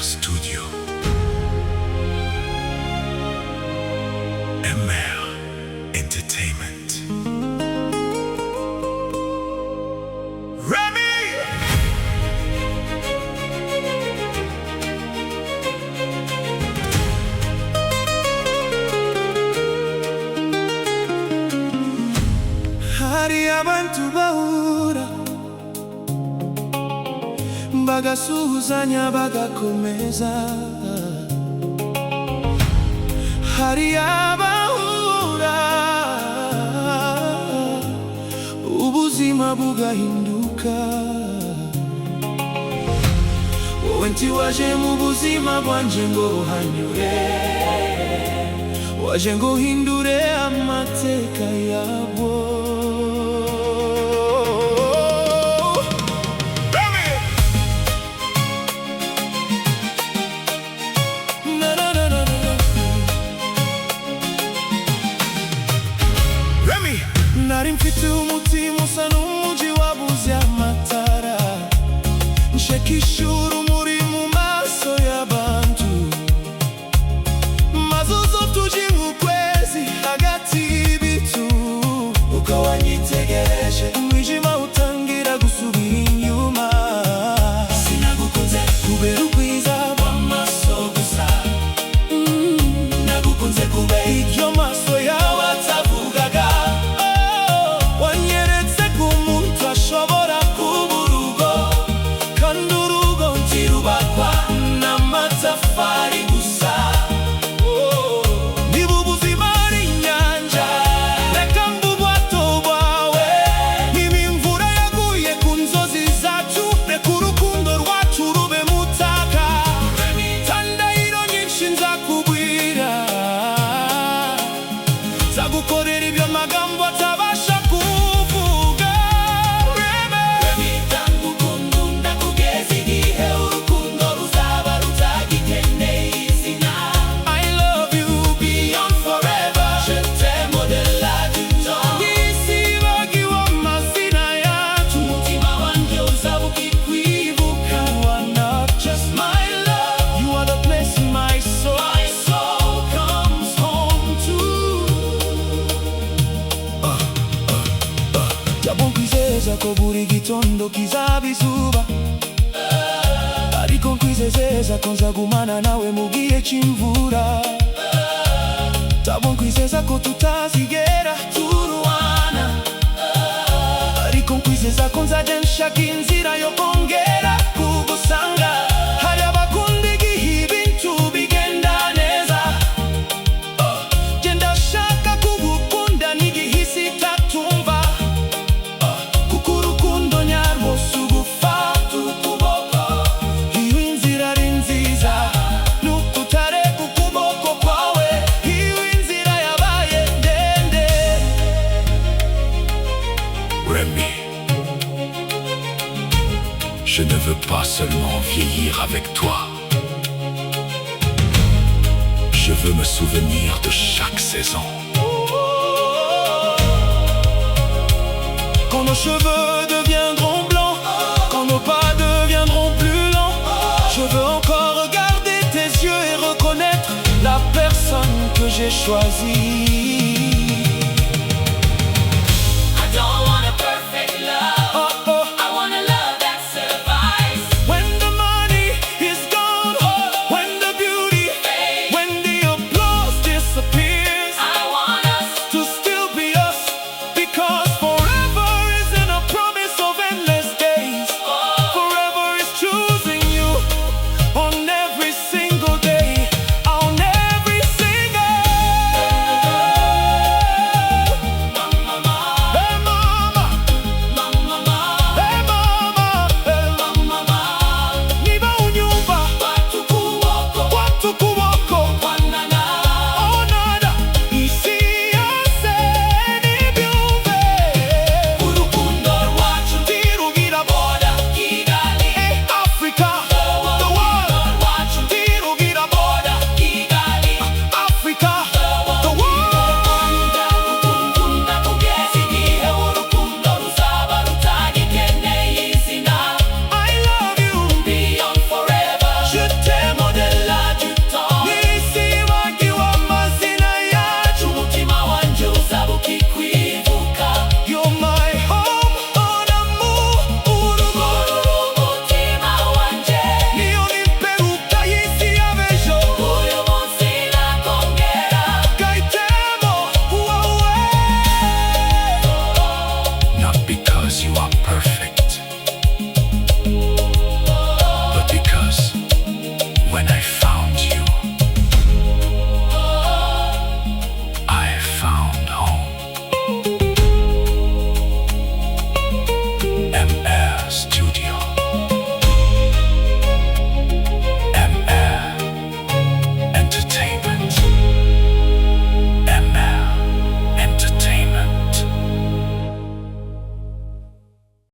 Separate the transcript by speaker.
Speaker 1: Studio. MR Entertainment. Remy!
Speaker 2: Hari abantu bahura, bagasuhuzanya bagakomeza. Hari abahura, ubuzima bugahinduka. Wowe ntiwaje mu buzima bwanjye ngo uhanyure, waje ngo uhindure amateka yabwo. Nari mfite umutima usa n'umuji wabuze amatara. Nshakisha urumuri mu maso y'abantu. Maso utuje nk'ukwezi hagati y'ibitu. Uko wanyitegereje umwijima utangira gusubira inyuma. Sinagukunze kubera ubwiza bw'amaso gusa. Nagukunze kubera iryo maso yawe atavugaga. Gukorera ibyo magambo atabasha kuvuga. Remy, ndagukunda ndakugeza igihe urukundo ruzaba rutagikeneye izina. I love you beyond forever. Je t'aime au-delà du temps. Isi bagiwe amazina yacu, umutima wanjye uzaba ukikwibuka. You are not just my love, you are the place in my soul. My soul comes home to. Nkwizeza ko buri gitondo kizaba izuba, ariko nkwizeza ko nzagumana nawe mu gihe cy'imvura. Nkwizeza ko tutazigera turwana, ariko nkwizeza ko nzajya nshaka inzira yo kongera kugusanga. Hari abakunda igihe ibintu bigenda neza, genda shaka kugukunda n'igihe isi itatumva.
Speaker 1: Remy, je ne veux pas seulement vieillir avec toi. Je veux me souvenir de chaque saison.
Speaker 2: Quand nos cheveux deviendront blancs, quand nos pas deviendront plus lents, je veux encore regarder tes yeux et reconnaître la personne que j'ai choisie.